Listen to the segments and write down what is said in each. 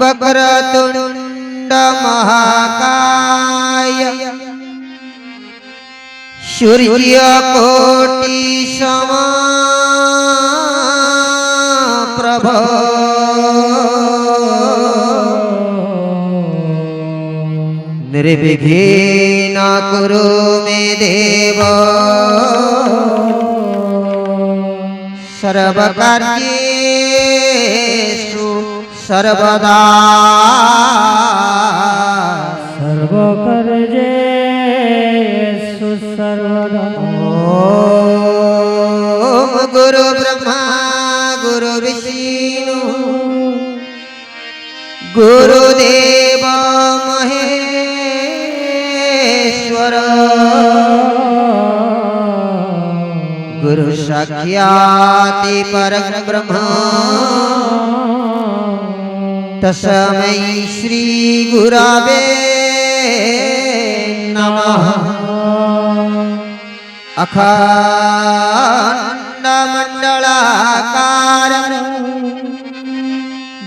वक्रतुंड महाकाय सूर्यकोटि समप्रभ निर्विघ्न कुरु मे देव सर्वकार्येषु सर्वदा सर्वकार्येषु सर्वदा। ओम गुरु ब्रह्मा गुरु विष्णु गुरुदेव महेश्वर गुरु साक्षात् परब्रह्म तस्मै श्री गुरवे नमः। अखंड मंडलाकारं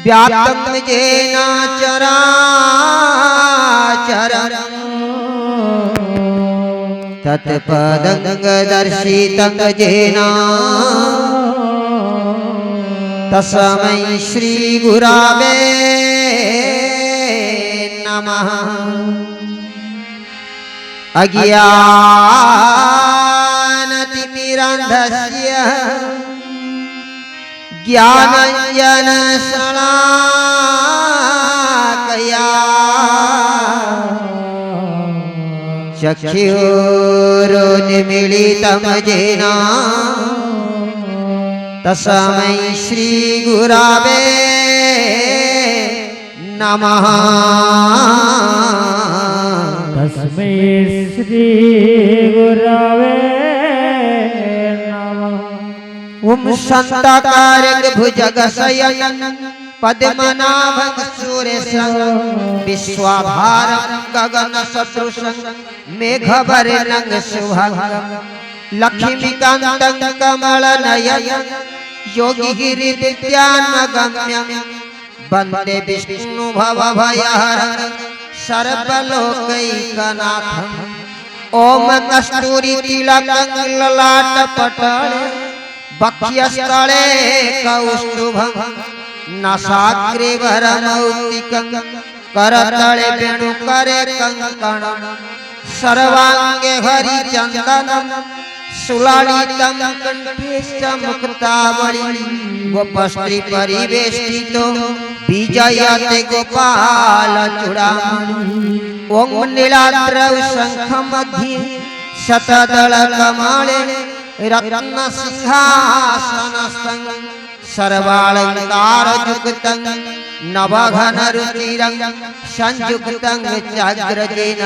व्याप्तं येन चराचरम् तत्पदं दर्शितं येन तस्मै श्री गुरवे नमः। अज्ञानतिमिरान्धस्य ज्ञानाञ्जनशलाकया चक्षुरुन्मीलितं येन तस्मै श्री गुरवे नमः। तस्मै श्री गुरवे नमः। ओम शांताकारं भुजगशयनं पद्मनाभं सुरेशं विश्वाधारं गगनसदृशं मेघवर्णं शुभंगं लक्ष्मीकान्तं कमलनयनं योगिगिरिविद्यानगम्यं वन्दे विष्णु भवभयहरं सर्वलोकैकनाथम्। ओम कस्तूरितिलकं ललाटपटले वक्षस्थले कौस्तुभं नासाग्रे वरमौक्तिकं करतले वेणुकरे कंकणं सर्वांगे हरिचन्दनं सुलालितं कंठे च मुक्तावली गोपस्त्री परिवेष्टितो विजयते गोपाल चूड़ामणि। ओम नीलाद्रौ शंखमध्ये शतदलकमले रत्नसिंहासनस्थं सर्वालंकारयुक्तं नवघनरुचिरं संयुक्तं चाग्रजेन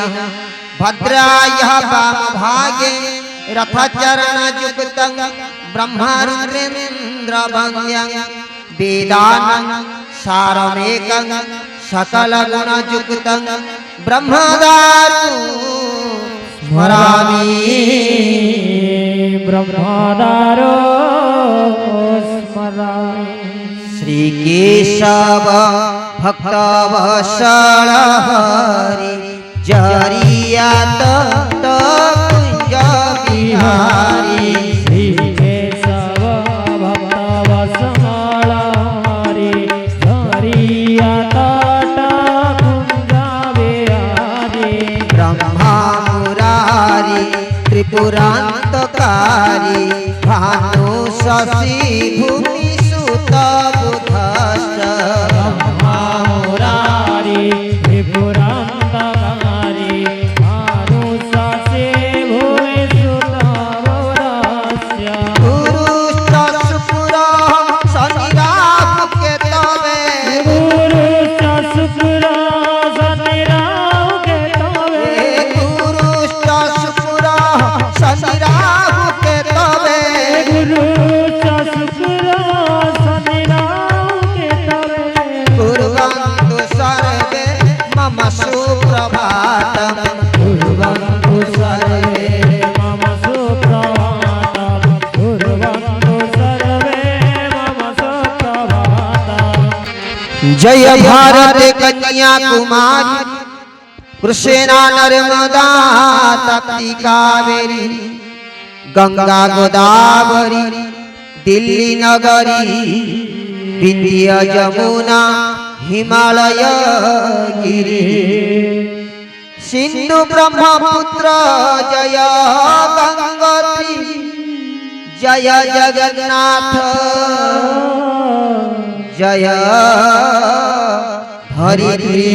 भद्रायः वामभागे रथचरणयुक्तं ब्रह्मरुद्रेन्द्रवन्द्यं वेदानं सारमेकं सकलगुणयुक्तं ब्रह्मदारु स्मरामि। ब्रह्मदारो स्मरामि। श्री केशव भक्तवत्सल हरि जरियात कुंज बिहारी। श्री केशव भक्तवत्सल हरि जरियात कुंज बिहारी। ब्रह्मा मुरारी त्रिपुरान्तकारी भानु शशि भूमि सुत बुधश्च। ब्रह्मा मुरारी त्रिपुरान्तकारी भानु शशि भूमि सुत बुधश्च। गुरुश्च शुक्र शनि राहु केतवे गुरुश्च शुक्र शनि राहु केतवे कुर्वन्तु सर्वे मम सुप्रभातम् कुर्वन्तु सर्वे मम सुप्रभातम् कुर्वन्तु सर्वे मम सुप्रभातम्। जय भारत कन्याकुमारी कृष्णा नर्मदा तप्ती कावेरी गंगा गोदावरी दिल्ली नगरी विंध्य यमुना हिमालय गिरी सिंधु ब्रह्मपुत्र जय गंगोत्री जय जगन्नाथ जय धरित्री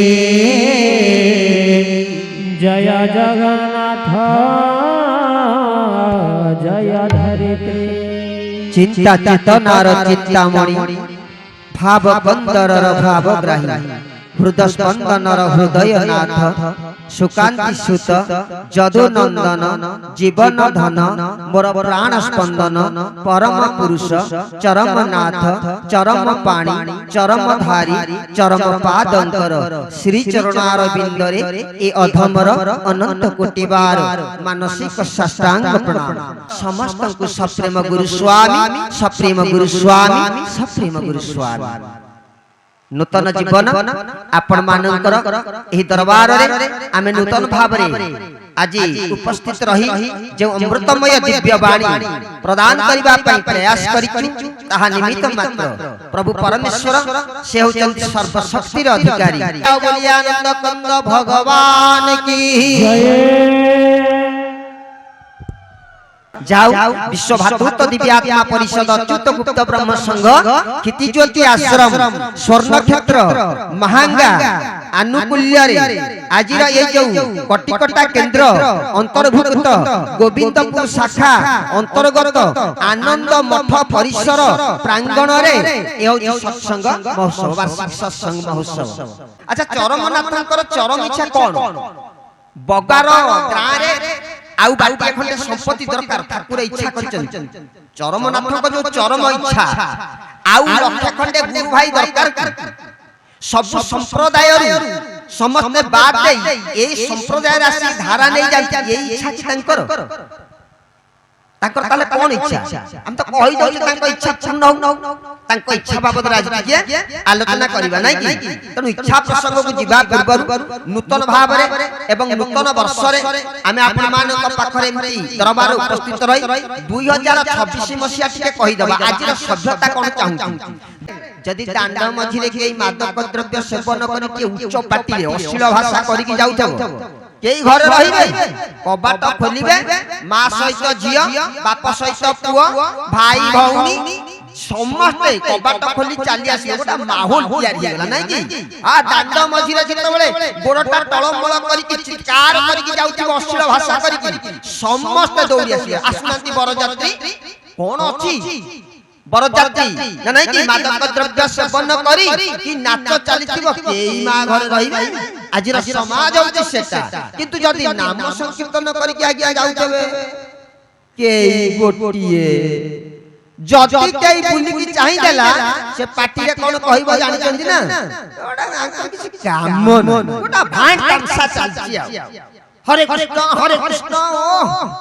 जय जगन्नाथ जय धरित्री। चिंता चेतनार चिंतामणि भाव बंदरर भावग्राही हृदय स्पंदनर हृदयनाथ सुकांति सुत जदु नंदन जीवन धन मोर प्राण स्पंदन परम पुरुष चरम नाथ चरम पाणी चरम धारी चरम पादंकर श्री चरणार बिंदरे ए अधमर अनंत कोटि बार मानसिक साष्टांग प्रणाम समस्त को सप्रेम गुरु स्वामी सप्रेम गुरु स्वामी सप्रेम गुरु स्वामी। नूतन जीवन आपण मानकर एही दरबार रे आमे नूतन भाव रे आज उपस्थित रही जो अमृतमय दिव्य वाणी प्रदान करबा पई प्रयास करिछु ताहा निमित्त मात्र प्रभु परमेश्वर से होचंती सर्वशक्तिर अधिकारी बोलियानंद कंद भगवान की जाओ विश्व भातृत्व दिव्यात्मा परिषद अच्युत गुप्त ब्रह्म संघ किति ज्योति आश्रम स्वर्ण क्षेत्र महांगा आनुकूल्य रे आजिरा ए जो कटिकटा केंद्र अंतर्भुक्त गोविंदपुर शाखा अंतर्गत आनंद मठ परिसर प्रांगण रे ए सत्संग महोत्सव वार्षिक सत्संग महोत्सव। अच्छा चरमनाथंकर चरम इच्छा कोन बगार गाँ रे आउ बाटिया खंडे संपत्ति दरकार ठाकुर इच्छा करछन चरमनाथक जो चरम इच्छा आउ लक्ष खंडे गुरु भाई दरकार सब संप्रदाय समस्त बात दे एई संप्रदाय राशि धारा नै जाय एई इच्छा कि तांकर तांकर ताले कोन इच्छा हम तो कहि दउ तांकर इच्छा पूर्ण हो तांकर इच्छा बाबद राजनीति आलोचना करिबा नै कि तनु इच्छा प्रसंग को जिबा पूर्व नूतन भाव रे एवं नूतन वर्ष रे आमे आपन मान को पाखरे एमती दरबार उपस्थित रही 2026 मसिया टिके कहि दबा आज रो सभ्यता कोन चाहू जदि दांड मझिरे के मादक द्रव्य सेवन करि के उच्च पाटी रे अश्लील भाषा करि के जाउथबो केई घर रहिबे कबाट खोलिबे मां सहित झियो बाप सहित पुओ भाई भौणी समस्त कबाट खोली चली आसी गोटा माहौल तैयारी होला नै कि आ दांड मझिरे जते बेले गोडटा टळमळ करि के चित्कार करि के जाउथि अश्लील भाषा करि के समस्त दौड़ी आसी आसुनांती बरजात्री कोन अछि बरजात्री ना नै कि मादक द्रव्य सेवन करी कि नाच चलिथिबो केई मा घर रहिबे आजिर समाज होछि सेटा किंतु जदि नाम संकीर्तन करि के आगे जाउतबे केई गोटिए जदि केई बुली की चाहि देला से पार्टी रे कोन कहइबो जानि चंदी ना ओडा किछि काम ओडा भांड तमसा चलछि आ हरे कृष्ण ओ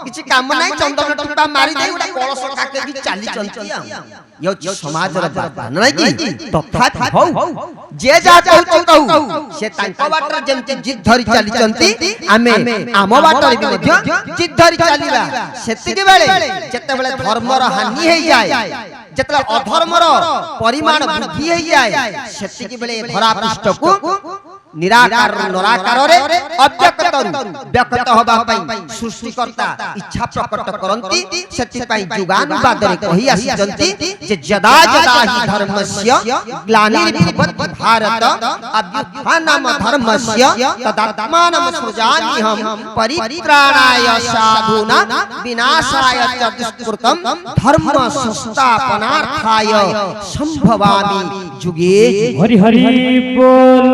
किछि काम नै चंदन टिपा मारी दे ओडा कलश काके की चाली चलछि आ यो समाज र बात नै कि तथापि हौ जे जा कहू से तांको बाटर जेंति जिद धरि चाली चंती आमे आम बाटर भी मध्य जिद धरि चालीबा सेतिके बेले जते बेले धर्म र हानि हे जाय जते अधर्म र परिमाण वृद्धि हे जाय सेतिके बेले धरा पृष्ठ को निराकार निराकार रे अव्यक्त व्यक्त होबा पई सृष्टिकर्ता इच्छा प्रकट करंती सेति पई जुगानुवाद रे कहि आसीजंती जे जदा जदा हि धर्मस्य ग्लानिर्भवति भारत अभ्युत्थानम धर्मस्य तदात्मानं सृजाम्यहं परित्राणाय साधूना विनाशाय च दुष्कृतं धर्म संस्थापनार्थाय संभवामि जुगे। हरि हरि बोल।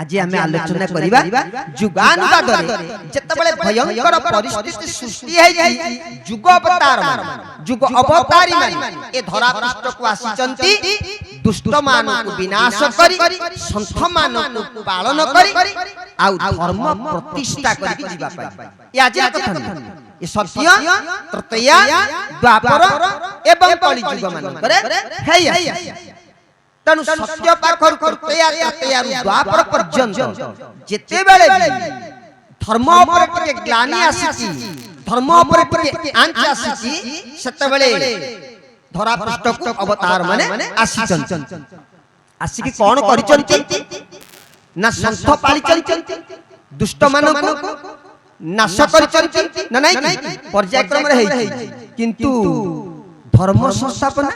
आज आमे आलोचना करिबा जुगानुवाद रे जतबेले भयंकर परिस्थिति सृष्टि है जुग अवतार जुग अवतारी माने ए धरा पृष्ठ को आसीचंती दुष्ट मानक विनाश करी संत मानक पालन करी आ धर्म प्रतिष्ठा करी जीवा पाई ए आज कथा नहीं ए सत्य तृतीया द्वापर एवं कली जुग मानक रे है तनु सत्य पाखर तृतीया तृतीया द्वापर पर्यंत जेते बेले धर्म ऊपर टिके ग्लानि आसीची धर्म ऊपर टिके आंच आसीची सेते बेले धरा पृष्ठ को अवतार माने आसीचन आसी कोन करिचंती ना संत पालिचंती दुष्ट मानक नाश करिचंती ना नहीं पर्यायक्रम रे हेई किंतु धर्म संस्थापन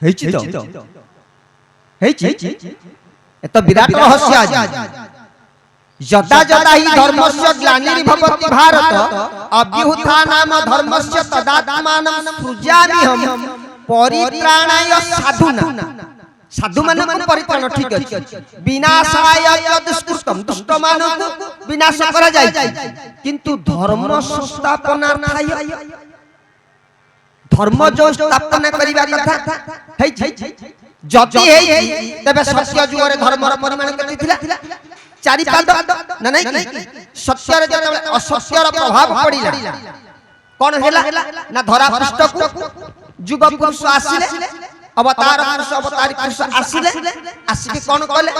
हेची तो हेची एत विराट रहस्य आज जदा जदा हि धर्मस्य ग्लानिर्भवति भारत अभ्युत्थानम धर्मस्य तदात्मानं सृजाम्यहं परित्राणाय साधूना साधु मानक परित्राण ठीक अछि विनाशाय च दुष्कृतं दुष्ट मानक विनाश करा जाय किंतु धर्म संस्थापनार्थाय धर्म जो स्थापना करिबा कथा है जति है तबे सत्य जुग रे धर्म र परिमाण केति थिला चारि पाद ना नहीं सत्य रे जतबे असत्य र प्रभाव पड़िला कोन हेला ना धरा पृष्ठ को जुग पुरुष आसीले अवतार पुरुष अवतारी पुरुष आसीले आसी कोन कले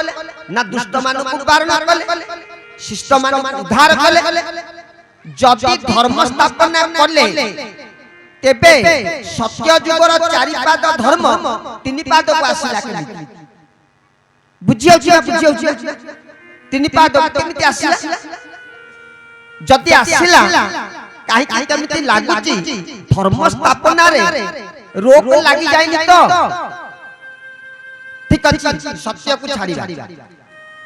ना दुष्ट मानक को पारण कले शिष्ट मानक उद्धार कले जति धर्म स्थापना करले तेबे सत्य जुगर चारि पाद धर्म तीन पाद को आसीला केमिति बुझियो तीन पाद केमिति आसीला जति आसीला काहे काहे केमिति लागुची धर्म स्थापना रे रोक लागि जाइनी तो ठीक अछि सत्य को छाड़ीबा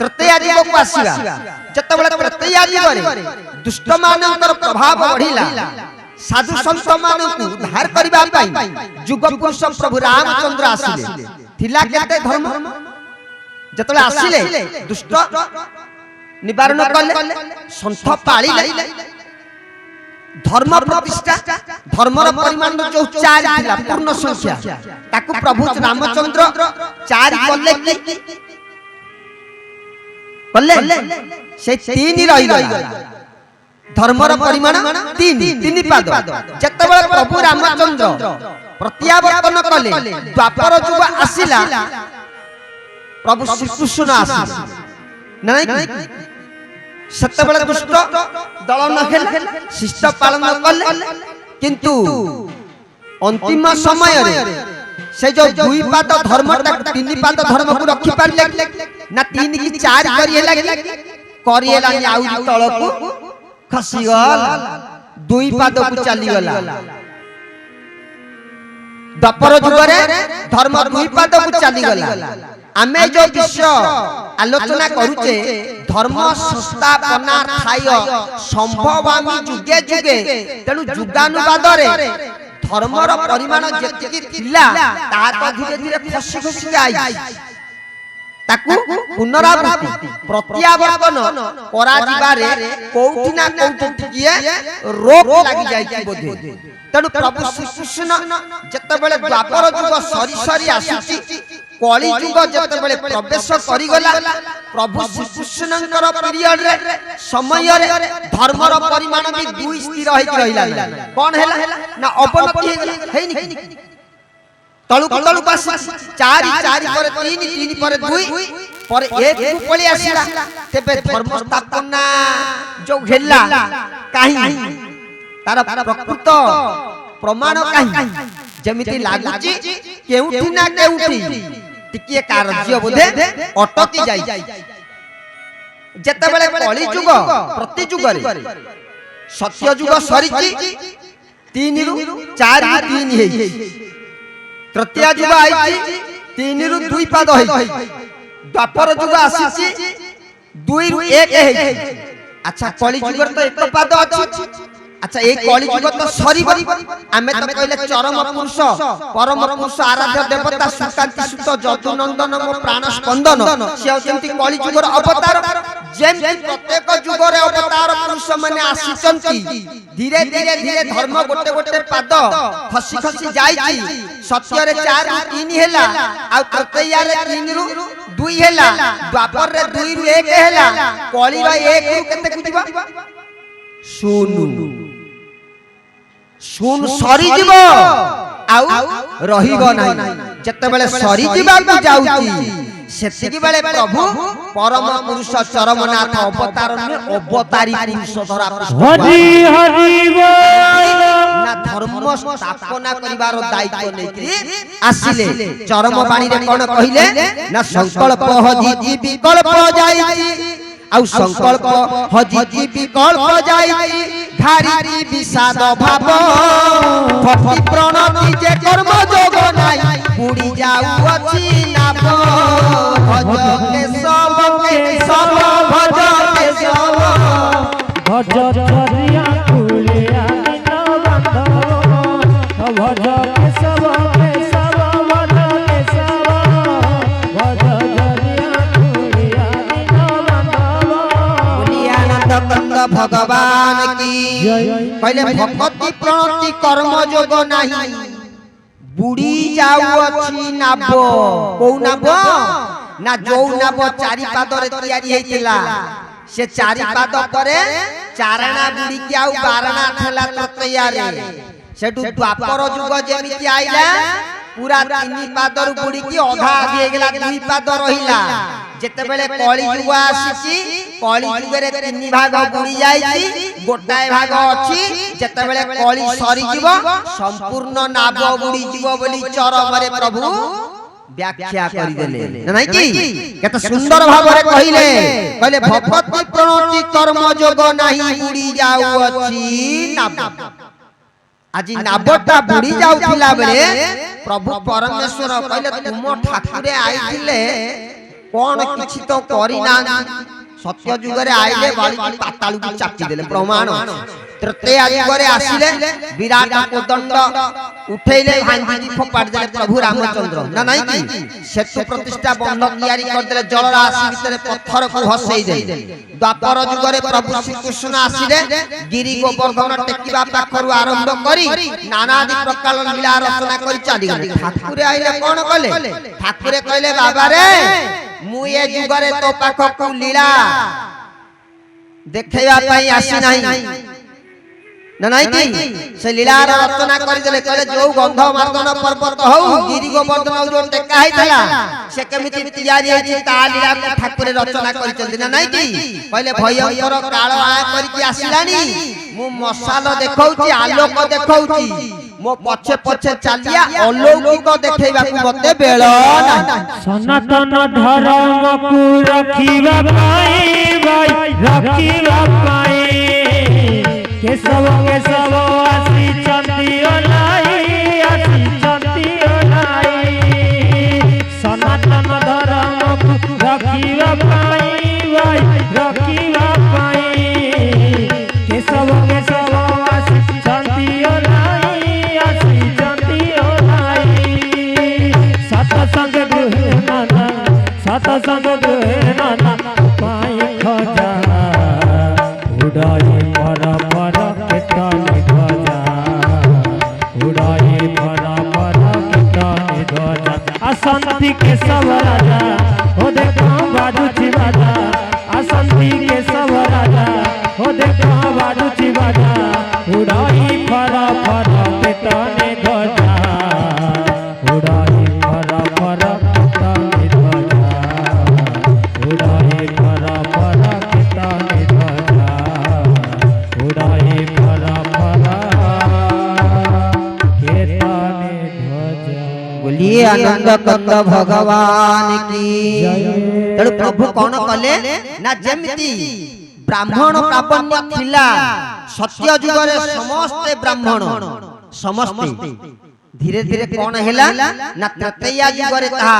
तृतीया जुग को आसीला जतबेले तृतीया जुग रे दुष्ट मानकर प्रभाव बढ़िला साधु संत मानक उद्धार करिबा पाई जुग पुरुष प्रभु रामचंद्र आसीले थिला केते धर्म जतले आसीले दुष्ट निवारण कले संत पाळिले धर्म प्रतिष्ठा धर्मर परिमाण जो 4 थिला पूर्ण संख्या ताकू प्रभु रामचंद्र 4 कले से 3 रहि गला धर्मर परिमाण 3 पाद जतबेले प्रभु रामचंद्र प्रत्यावर्तन कले द्वापर जुग आसीला प्रभु श्री कृष्ण आसीले नहीं सतबेले दुष्ट दलन हेले शिष्ट पालन कले किंतु अंतिम समय रे से जो 2 पाद धर्म 3 पाद धर्म को रखि पारले ना 3 की 4 करिएला आउ तळकू खसीगल 2 पाद को चली गला द्वापर जुग रे धर्म 2 पाद को चली गला आमे जो विषय आलोचना करूचे धर्म संस्थापनार्थाय संभवामि जुगे जुगे तेनु जुगानुवाद रे धर्मर परिमाण जेतिकी थिला ता तो धीरे धीरे खसी खसी आई ताकू पुनरावृत्ति प्रत्यावर्तन करा जिबारे कोठी ना कोठी किए रोक लागि जाई बोधे तेनु प्रभु श्री कृष्ण जतबेले द्वापर जुग सरी सरी आसीची कली जुग जतबेले प्रवेश करि गला प्रभु श्री कृष्णकर पीरियड रे समय रे धर्मर परिमाण भी 2 स्थिर होई रहिला कोन हैला ना अवनति हेनी तळु तळु पास 4 पर 3 पर 2 पर 1 को पळी आसीला तेबे धर्म स्थापना जो हेला काहे तार प्रकृत प्रमाण काहे जेमिति लागुची केउठी ना केउठी टिकिए कार्य बोधे अटकी जाई যেতেবেলে কলি যুগ প্রতি যুগরে সত্য যুগ সরিছি 3 রু 4 রু 3 হেই তৃতীয় যুগ আইছি 3 রু 2 পাদ হেই দ্বাপর যুগ আসিছি 2 রু 1 হেই আচ্ছা কলি যুগর তো এক পাদ আছে আচ্ছা এই কলি যুগ তো সরিব আমি তো কইলে চরম পুরুষ পরম পুরুষ আরাধ্য দেবতা সুকান্তি সুত যদুনন্দন মো প্রাণ স্পন্দন সে হচ্ছেন কলি যুগর অবতার যেমতি প্রত্যেক যুগরে অবতার পুরুষ মানে আসিছন্তি ধীরে ধীরে ধীরে ধর্ম গোটে গোটে পাদ খসি খসি যাইছি সত্যরে 4 রু 3 হেলা আর তৃতীয়ারে 3 রু 2 হেলা দ্বাপর রে 2 রু 1 হেলা কলি রে 1 রু কেতে কুজিবা শুন সরি দিব আউ রহিব নাই যেতেবেলে সরি দিবাকু যাউছি সেতিকি বেলে প্রভু পরম পুরুষ চরমনাথ অবতার অবতারী পুরুষ ধরা হরি হরি বল না ধর্ম স্থাপনা করিবার দায়িত্ব নেকি আসিলে চরম বাণীরে কোন কহিলে না সংকল্প হজি বিকল্প যাইছি আউ সংকল্প হজি বিকল্প যাইছি ঘারি বিষাদ ভাব ভক্তি প্রণতি যে কর্ম যোগ নাই পুড়ি যাউ অছি নাব ভজ কেশব কেশব ভজ কেশব ভজ ধরিয়া কুলিয়া দিন বান্ধব ভজ কেশব কেশব ভজ কেশব ভজ ধরিয়া কুলিয়া দিন বান্ধব আনন্দ কন্দ ভগবান কি কইলে ভক্তি প্রণতি কর্ম যোগ নাই বুড়ি যাউ অছি নাব কৌ নাব না যৌ নাব চারি পাদরে তৈয়ারি হইতিলা সে চারি পাদ পরে চারণা বুড়ি কি আউ বারণা থেলা তৈয়ারি সেটু দ্বাপর যুগ যেমিতি আইলা পুরা 3 পাদর বুড়ি কি অধা দিয়ে গেলা 2 পাদ রহিলা যেতেবেলে কলি যুগ আসিছি কলি যুগরে 3 ভাগ বুড়ি যাইছি গোটায় ভাগ ଅଛି যেতেবেলে কলি সরি জীব সম্পূর্ণ নাব বুড়ি জীব বলি চরমরে প্রভু ব্যাখ্যা করি দেলে নাই কি কত সুন্দর ভাবে কইলে কইলে ভক্তি প্রণতি কর্ম যোগ নাহি বুড়ি যাউ ଅଛି নাব আজি নাবটা বুড়ি যাউଥିଲା বেলে প্রভু পরমেশ্বর কইলে তুম ঠাকুরে আইଥିଲେ কোন কিছু তো করি না সত্য যুগরে আইলে বাড়ি পাতালুকু চাপি দেলে প্রমাণ তৃতীয় যুগরে আসিলে বিরাট কোদণ্ড উঠাইলে ভাঙ্গি ফোপাড়ি দেলে প্রভু রামচন্দ্র না নাই কি সেতু প্রতিষ্ঠা বন্ধ তৈয়ারি করদেলে জল রাশি ভিতরে পথর কু হসেই দেলে দ্বাপর যুগরে প্রভু শ্রীকৃষ্ণ আসিলে গিরি গোবর্ধন টেকিবা পাখরু আরম্ভ করি নানাদি প্রকার লীলা রচনা করি চালি গলে ঠাকুরে আইলে কোন কলে ঠাকুরে কইলে বাবা রে মু এ যুগরে তো পাখকু লীলা দেখাইবা পাই আসি নাই না নাই কি সে লীলার রচনা করি দেলে কলে যৌ গন্ধ মার্দন পর্বত হউ গিরি গোবর্ধন যো টেকা হইতলা সে কেমিতি তৈয়ারি হইছি তা লীলা ঠাকুরে রচনা করিছন্তি না নাই কি কইলে ভয়ঙ্কর কাল আ করিকি আসিলানি মু মশাল দেখাউছি আলোক দেখাউছি মো পছে পছে চালিয়া অলৌকিক দেখাইবাকু মতে বেল নাই সনাতন ধর্মকু রখিবা পাই ভাই রখিবা পাই কেশব কেশব আসি চন্তি ওলাই আসি চন্তি ওলাই সনাতন ধর্মকু রখিবা পাই ভাই রখিবা পাই কেশব কেশব আসি চন্তি ওলাই আসি চন্তি ওলাই সতসঙ্গ গৃহে নানা সতসঙ্গ গৃহে নানা পাই খোঁজা উড়াই পর পর কেতনে ধ্বজা উড়াই পর পর কেতনে ধ্বজা আসন্তি কেশব রাজা ও দেখো বাজুছি বাজা আসন্তি কেশব রাজা ও দেখো বাজুছি বাজা উড়াই পর পর কেতনে ধ্বজা উড়াই পর পর কেতনে ধ্বজা উড়াই পর পর কেতনে ধ্বজা উড়াই পর পর কেতনে ধ্বজা बोलिए आनंद कंद भगवान की। तेणु प्रभु कौन कले ना जेमिति ब्राह्मण प्राबण्य थिला सत्य जुगरे समस्त ब्राह्मण समस्त धीरे धीरे कौन हैला ना त्रेतया जुगरे ता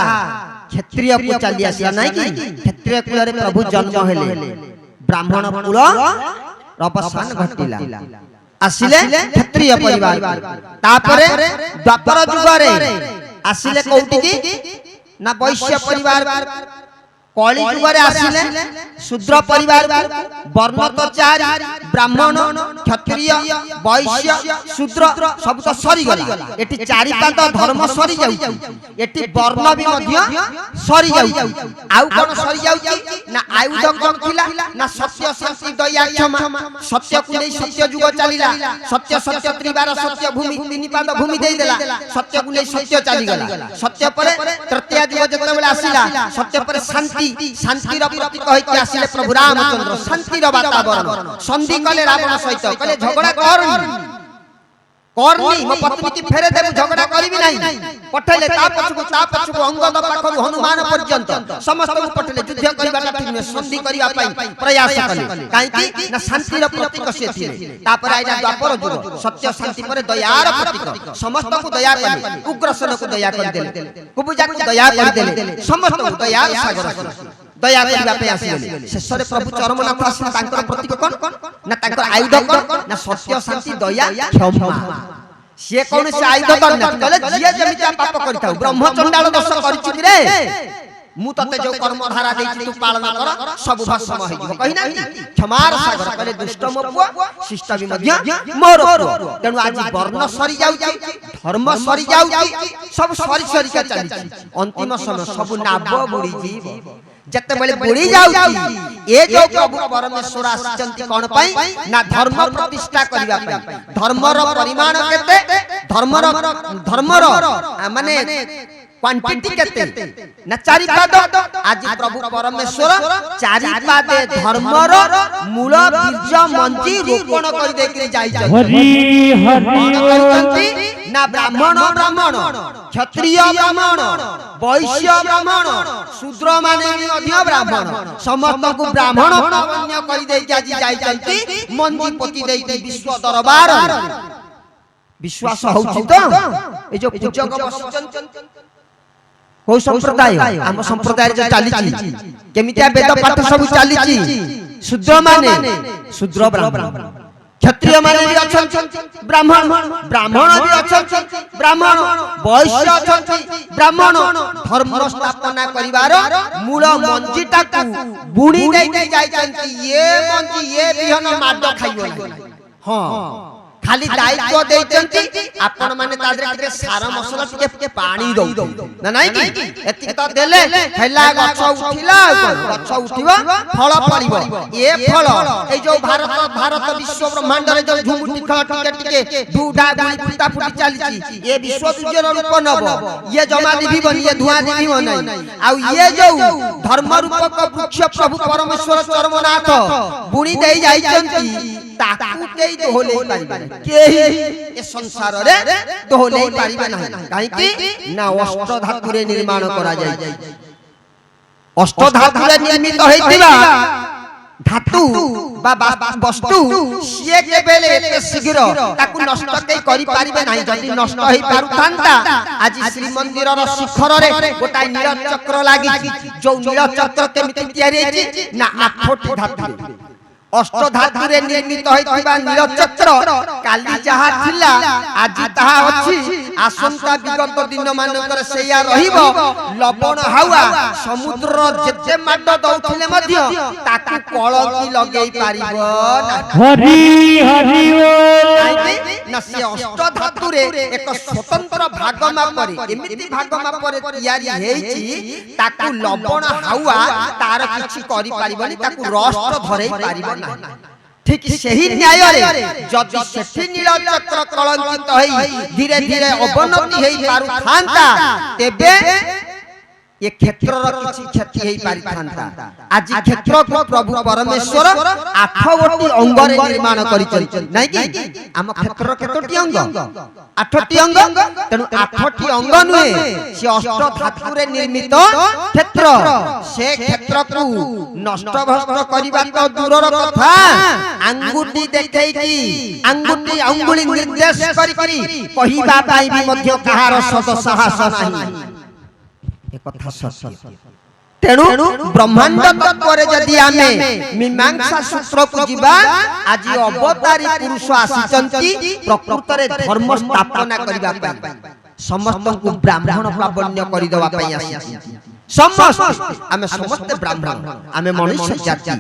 क्षत्रिय को चली आसिया नाही कि क्षत्रिय कुल रे प्रभु जन्म हेले ब्राह्मण कुल अवसान घटिला आसिले क्षत्रिय परिवार तापरे द्वापर जुगरे आसिले कोउटी की ना वैश्य परिवार कली जुगरे आसिले शूद्र परिवार वर्ण तो चार ब्राह्मण क्षत्रिय वैश्य शूद्र सब तो सरी गला एटी चारि पाद धर्म सरी जाउची एटी वर्ण भी मध्य सरी जाउची आउ कोन सरी जाउची ना आयुध कोन थिला ना सत्य शांति दया क्षमा सत्य को नै सत्य जुग चलीला सत्य सत्य त्रिवार सत्य भूमि तीन पाद भूमि देई देला सत्य को नै सत्य चली गला सत्य परे तृतीय जुग जते बेला आसीला सत्य परे शांति शांतिर प्रतीक होइके आसिले प्रभु रामचंद्र शांतिर वातावरण संधि कले रावण सहित कले झगड़ा करनी मो पत्नी की फेरे देबु झगड़ा करबी नाही पठैले ता पछुको अंगद पाखरु हनुमान पर्यंत समस्त को पठैले युद्ध करिबाटा ठीक नै संधि करिया पई प्रयास कले काईकि ना शांतिर प्रतीक से थिले तापर आइला द्वापर जुग सत्य शांति परे दयार प्रतीक समस्त को दया कले उग्रसेन को दया कर देले कुबुजा को दया कर देले समस्त को दया सागर दया करिबा पे आसीले शेषरे प्रभु चरमनाथ आसी तांकर प्रतीक कोन ना तांकर आयुध कोन ना सत्य शांति दया क्षमा से कोन से आयुध कोन ना कहले जिया जेमिता पाप करिताउ ब्रह्म चंडाल दोष करिछु कि रे मु तते जो कर्म धारा देछि तू पालन कर सब भस्म होई जिवो कहि ना क्षमार सागर कहले दुष्ट मो पुआ शिष्ट भी मध्य मोर तेनु आज वर्ण सरी जाउची धर्म सरी जाउची सब सरी सरी का चली अंतिम समय सब नाभ बुड़ी जीव जते बेले बुड़ी जाउची ए जो प्रभु परमेश्वर आछंती कोन पई ना धर्म प्रतिष्ठा करिबा पई धर्मर परिमाण केते धर्मर माने क्वांटिटी केते ना चारि पाद आज प्रभु परमेश्वर चारि पादे धर्मर मूल बीज मंजी रोपण करि देकि जाई हरि हरि ना ब्राह्मण क्षत्रिय ब्राह्मण वैश्य ब्राह्मण शूद्र माने मध्य ब्राह्मण समस्त को ब्राह्मण प्राबण्य करि देकि आज जाई चंती मंजी पति देकि विश्व दरबार विश्वास होउची तो ए जो पूजक बसिचन को संप्रदाय हम संप्रदाय जो चलीची केमितिया वेद पाठ सब चलीची शूद्र माने शूद्र ब्राह्मण क्षत्रिय माने भी अछन ब्राह्मण भी अछन ब्राह्मण वैश्य अछन ब्राह्मण धर्म स्थापना करिवार मूल मंजीटा को बुणी देई जाइचंती ये मंजी ये बिहन माड खाइयो हां खाली दायित्व देइचंती आपण माने तादरे टिके सार मसला टिके पानी दउ ना नाही कि एति त देले हैला गछ उठिला गछ उठिबो फल पड़िबो ए फल ए जो भारत विश्व ब्रह्मांड रे जो झुमुटी खळ टिके दुडा गुली फुटा फुटी चलीची ए विश्व तुजर रूप नब ये जमा दिबो ये धुआ दिबो नाही आ ये जो धर्म रूपक वृक्ष प्रभु परमेश्वर चरमनाथ बुणी देई जाइचंती ताकू केई दोहले पारिबे केही ए संसार रे दोहले पारिबे नाही काहे कि ना अष्ट धातु रे निर्माण करा जाय अष्ट धातु रे निर्मित होइतिबा धातु बा वस्तु सिए के बेले एते शीघ्र ताकू नष्ट केई करि पारिबे नाही जदी नष्ट होई पारुथांता आज श्री मंदिर रो शिखर रे गोटा नील चक्र लागि जो नील चक्र केमिति तयारी हेछि ना आठोटी धातु अष्ट धातु रे निर्मित होइतिबा नील चक्र काली जहा थिला आज ताहा अछि आसंता विगत दिन मानकर सेया रहिबो लबण हावा समुद्र जेते माड दउथिले मध्य ताकू कळकी लगेई पारिबो ना हरि हरि ना से अष्ट धातु रे एक स्वतंत्र भाग मापरे एमिति भाग मापरे तयारी हेछि ताकू लबण हावा तार किछि करि पारिबनी ताकू रस्ट धरै पारिबो ना ठीक सही न्याय रे जदि सेठी नील चक्र कलंकित होई धीरे धीरे अवनति हेई पारु थांता तेबे ये क्षेत्र किछि क्षति हेई पारि थांता आज क्षेत्र को प्रभु परमेश्वर 8 गोटी अंग रे निर्माण करिछन नै कि हम क्षेत्र केतोटी अंग 8टी अंग तेनु 8टी अंग नुहे से अष्ट धातु रे निर्मित क्षेत्र से क्षेत्र को नष्ट भ्रष्ट करिबा तो दूरर कथा अंगुठी देखै कि अंगुठी अंगुली निर्देश करि कहिबा पाई भी मध्य कहार सद साहस नाही एक कथा सत्य तेणु ब्रह्मांड तत्व जदि आमे मीमांसा सूत्र को जीवा आज अवतारी पुरुष आसीचंती प्रकृत रे धर्म स्थापना करिबा पई समस्त को ब्राह्मण प्राबण्य करि देवा पई आसी समस्त आमे समस्त ब्राह्मण आमे मनुष्य जाति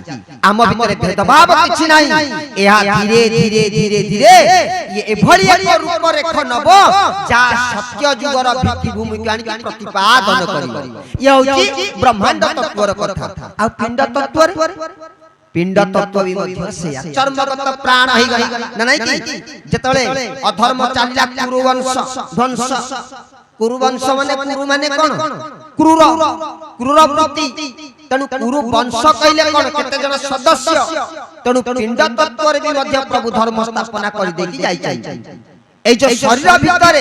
आम भितरे भेदभाव किछि नाही एहा धीरे धीरे धीरे धीरे ये एभली एक रूप रेख नब जा सत्य जुगर भित्तिभूमि को आनि प्रतिपादन करिब ये होची ब्रह्मांड तत्वर कथा आ पिंड तत्वर पिंड तत्व भी मध्य से चर्मगत प्राण होई गई ना नहीं कि जेतले अधर्म चालिला कुरुवंश ध्वंस कुरुवंश माने कोन क्रूर क्रूर वृत्ति तेणु कुरु वंश कहले कोन केते जन सदस्य तेणु पिंड तत्व रे भी मध्य प्रभु धर्म स्थापना कर देकी जाई जाई ए जो शरीर भितरे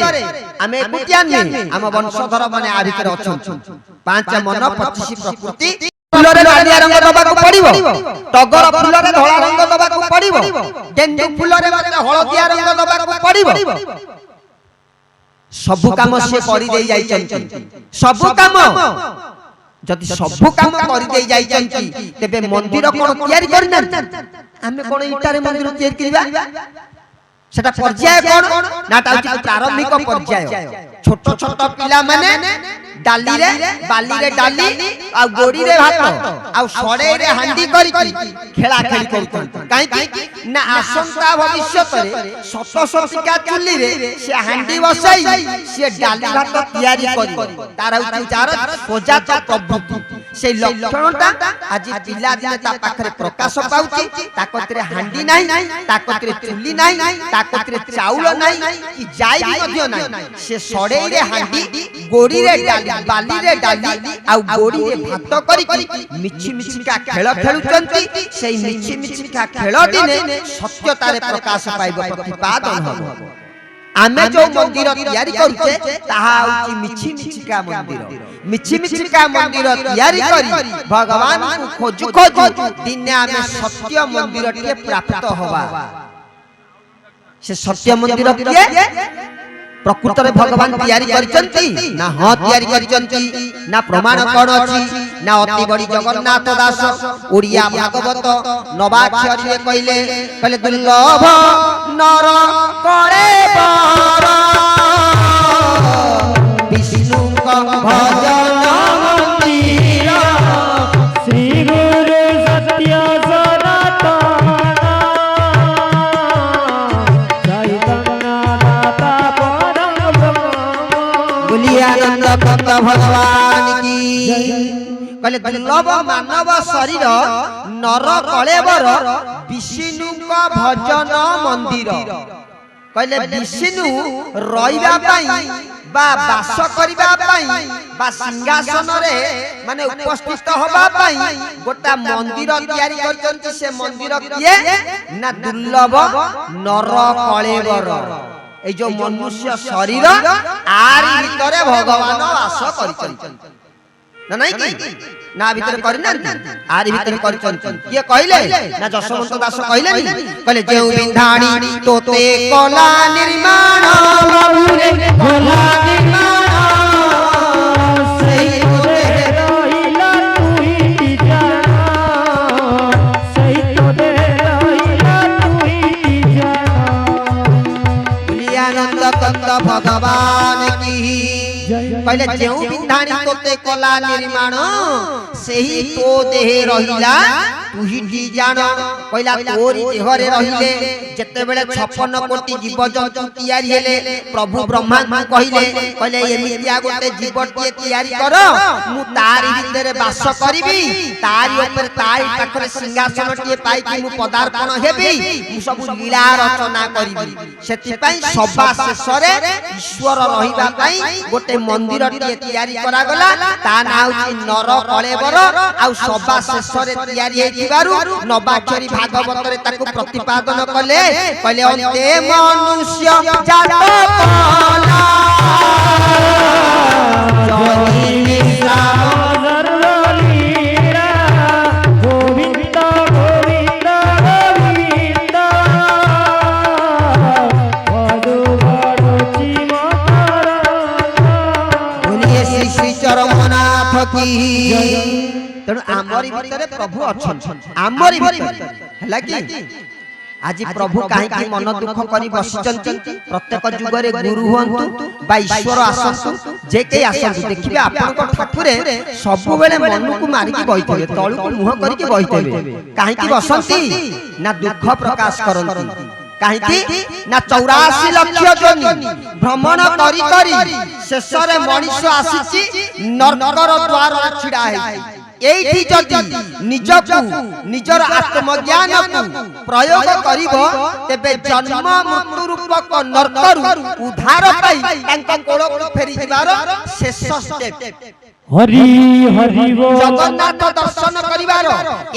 आमे एकुटिया नै हम वंशधर माने आ भितरे अछन 5 मन 25 प्रकृति फुलरे नालिया रंग दबाको पड़िबो टगर फुलरे धळा रंग दबाको पड़िबो गेंडू फुलरे माने हळदिया रंग दबाको पड़िबो सबु काम से करि देई जाइचंती सबु काम जदि सबु काम करि देई जाइचंती तेबे मंदिर कोन तयारी करना हमें कोन इटारे मंदिर तयारी करबा सेटा पर्याय कोन नाटा प्रारंभिक पर्याय छोट छोट पिला माने डाली रे बाली रे डाली आ गोड़ी रे भात आ सड़े रे हांडी करी खेला खेली करथन काई कि ना आसंता भविष्यत रे सत सतिका चुल्ली रे से हांडी बसाई से डाली भात तयारी करी तार उचार प्रजात प्रभु से लक्षणटा आज पिला दिन ता पाखरे प्रकाश पाउची ताकतरे हांडी नाही ताकतरे चुल्ली नाही ताकतरे चाउल नाही कि जाई मध्य नाही से सड़े रे हांडी गोड़ी रे डाली बाली रे डाली आ गोड़ी रे भात करी मिछि मिछि का खेल खेलुचंती सेई मिछि मिछि का खेल दिने सत्यता रे प्रकाश पाइबो प्रतिपादन हो आमे जो मंदिर तयारी करूचे ताहा होची मिछि मिछि का मंदिर मिछि मिछि का मंदिर तयारी करी भगवान को खोजु खोजु दिने आमे सत्य मंदिर के प्राप्त होबा से सत्य मंदिर के प्रकृत रे भगवान तयारी करिसंती ना हां तयारी करिसंती ना प्रमाण कोन अछि ना अति बड़ी जगन्नाथ दास ओडिया भागवत नवाक्षर रे कहले दुर्लभ नर करे बर विष्णु का भजन मंदिर श्री गुरु सत्य भगवान की कहले दुर्लभ मानव शरीर नर कलेवर विष्णु का भजन मंदिर कहले विष्णु रहिबा पई बा वास करिबा पई बा सिंहासन रे माने उपस्थित होबा पई गोटा मंदिर तयारी करचंती से मंदिर किए ना दुर्लभ नर कलेवर ए जो मनुष्य शरीर आरी भितरे भगवान वास करिचंती ना नहीं कि ना भितरे करिना आरी भितरे करिचंती ये कहले ना जशवंत दास कहले नी कहले जेउ बिंधाणी तोते कला निर्माण बाबूरे कला निर्माण सही तोते रहिला तुई जाना सही तोते रहिला तुई जाना आनंद कंद भगवान की कहले जेउ बिंधाणी तोते कला निर्माण सेही तो देह रहिला तुही जान कहला तोरी देह रे रहिले जते बेले 56 कोटी जीव जंतु तयारी हेले प्रभु ब्रह्मा कहले एमितिया गोटे जीवटिए तयारी कर मु तारी भितरे वास करिवि तारी ऊपर तारी पाखरे सिंहासन टिए पाई कि मु पदार्पण हेबि मु सब लीला रचना करिवि सेति पई सभा शेषरे ईश्वर रहिबा पई गोटे मंदिर तैयारी करा गला ता ना होची नर कलेबर आ सभा शेष रे तैयारी हेतिबारु नवाक्षरी भागवत रे ताकू प्रतिपादन कले कहले अंते मनुष्य जात कला जहि विश्राम सर्वलीला गोविंद गोविंद गोविंद बड़ो बड़ो चिमकर बोलिए श्री श्री चरमनाथ की तेणु आमरी भितर प्रभु अछन आमरी भितर हला कि आज प्रभु काहे मन दुख करी बसिचंती प्रत्येक जुगरे गुरु हुंतु बा ईश्वर आसंतु जे के आसंतु देखिबे आपन को ठाकुरे सब बेले मन को मारी के बइथिबे तळु को मुह करी के बइथिबे काहे की बसंती ना दुख प्रकाश करंती काहे की ना 84 लाख जोनी भ्रमण करी करी शेष रे मनुष्य आसीची नरकर द्वार छिडा है एठी जदि निजकु निजर आत्मज्ञान को प्रयोग करिवो तेबे जन्म मृत्यु रूपक नरकरु उद्धार पाई तांका कोळ फेरी दिबार शेष स्टेप हरि हरि बोल जगन्नाथ दर्शन करिवार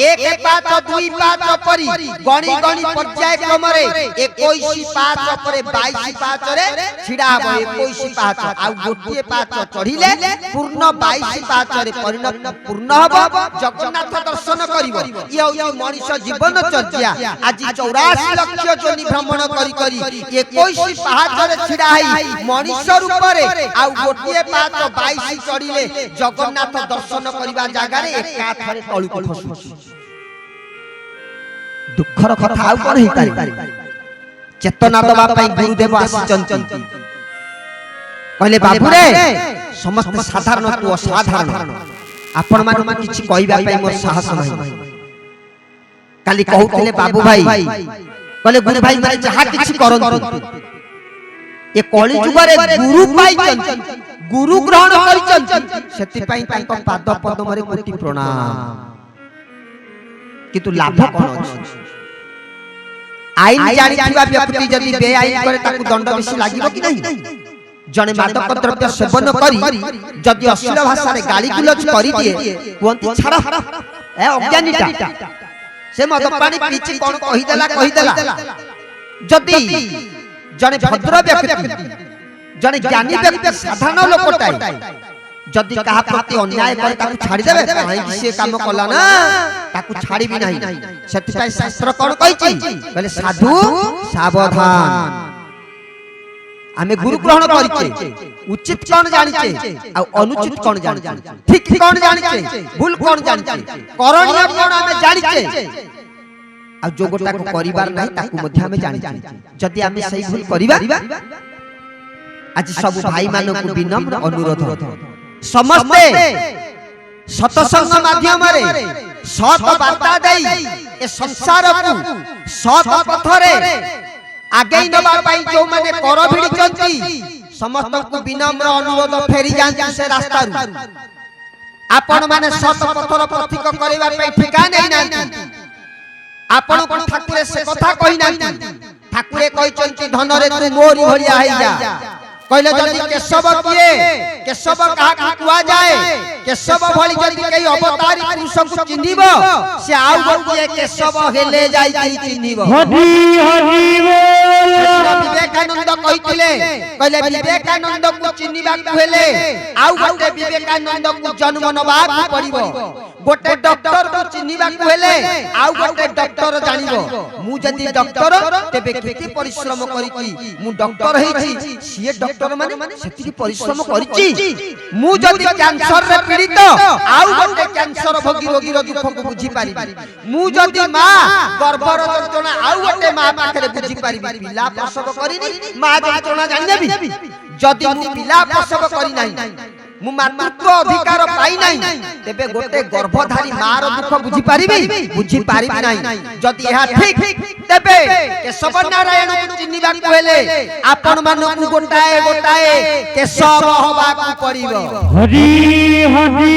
एक पाच दुई पाच परी गणी गणी पर्याय क्रम रे 21 पाच परे 22 पाच रे छिडा हो 21 पाच आ गोटिए पाच चढ़िले पूर्ण 22 पाच रे परिणत पूर्ण हबो जगन्नाथ दर्शन करिवो ई होई मनुष्य जीवन चर्या आज 84 लाख जोनी भ्रमण करी करी 21 पाच रे छिडा है मनुष्य रूप रे आ गोटिए पाच 22 चढ़िले जगन्नाथ दर्शन करिबा जागा रे एका थरे तळु को खसुची दुखर कथा आउ कोन हेई पारि चेतना दबा पई गुरुदेव आसीचंती कहले बाबू रे समस्त साधारण तू असाधारण आपण मान किछि कहिबा पई मोर साहस नाही काली कहउतले बाबू भाई कहले गुरु भाई माने जहा किछि करंतु ए कली जुगरे गुरु पाइचंती गुरु ग्रहण करिचंती सेति पई तांको पाद पद्म रे कोटि प्रणाम किंतु लाभ कोन अछि आईन जानि थिबा व्यक्ति जदि बेआईन करे ताकू दंड बेसी लागिबो कि नहीं जने मादक द्रव्य सेवन करी जदि अश्लील भाषा रे गाली गुलज करी दिए कोंती छाड़ा ए अज्ञानीटा से मद पानी पीची कोन कहि देला जदि जने भद्र व्यक्ति जने ज्ञानी व्यक्ति साधारण लोकटाई जदि कहा प्रति अन्याय करे ताकू छाड़ी देबे काहे से काम कला ना ताकू छाड़ी भी नहीं सेति पई शास्त्र कोन कहिछि कहले साधु सावधान आमे गुरु ग्रहण करिचे उचित कोन जानिचे आ अनुचित कोन जानिचे ठीक कोन जानिचे भूल कोन जानिचे करणीय कोन आमे जानिचे आ जो गोटा को परिवार नहीं ताकू मध्य में जानिचे जदि आमे सही भूल करिबा आज सब भाई मानन को विनम्र अनुरोध समस्ते सत्संग माध्यम रे सत वार्ता देई ए संसार को सत पथ रे आगे नबा पाई जो माने कर भिड़ी चंती समस्त को विनम्र अनुरोध फेरी जांती से रास्ता रु आपण माने सत पथर प्रतीक करबा पई ठिका नै नांती आपण को ठाकुरे से कथा कहि नांती ठाकुरे कहि चंती धन रे तू मोरी भलिया है जा कहले जदि केशव किए केशव कहा कुआ जाए केशव भली जदि कई अवतारी पुरुष को चिन्हिबो से आउ गोटे केशव हेले जाई चिन्हिबो हरि हरि बोल विवेकानंद कहिथिले कहले विवेकानंद को चिन्हिबा को हेले आउ गोटे विवेकानंद को जन्म नबा पड़िबो गोटे डॉक्टर को चिन्हिबा को हेले आउ गोटे डॉक्टर जानिबो मु जदि डॉक्टर तेबे केते परिश्रम करिछि मु डॉक्टर हेछि सिए डॉक्टर माने सेति परिश्रम करिछि मु जदि कैंसर रे पीड़ित आउ गोटे कैंसर भोगी रोगी रो दुख को बुझी पारिबी मु जदि मां गर्भर जंत्रणा आउ गोटे मां पाखरे बुझी पारिबी पिला प्रसव करिनी मां जंत्रणा जानिबी जदि मु पिला प्रसव करि नाही मु मातृत्व अधिकार पाई नाही तेबे गोटे गर्भधारी मार दुख बुझी पारिबी नाही जदि एहा ठीक तेबे केशव नारायण को चिन्हिबा को हेले आपण मानकु गोटाए गोटाए केशव होबा को पड़िबो हरि हरि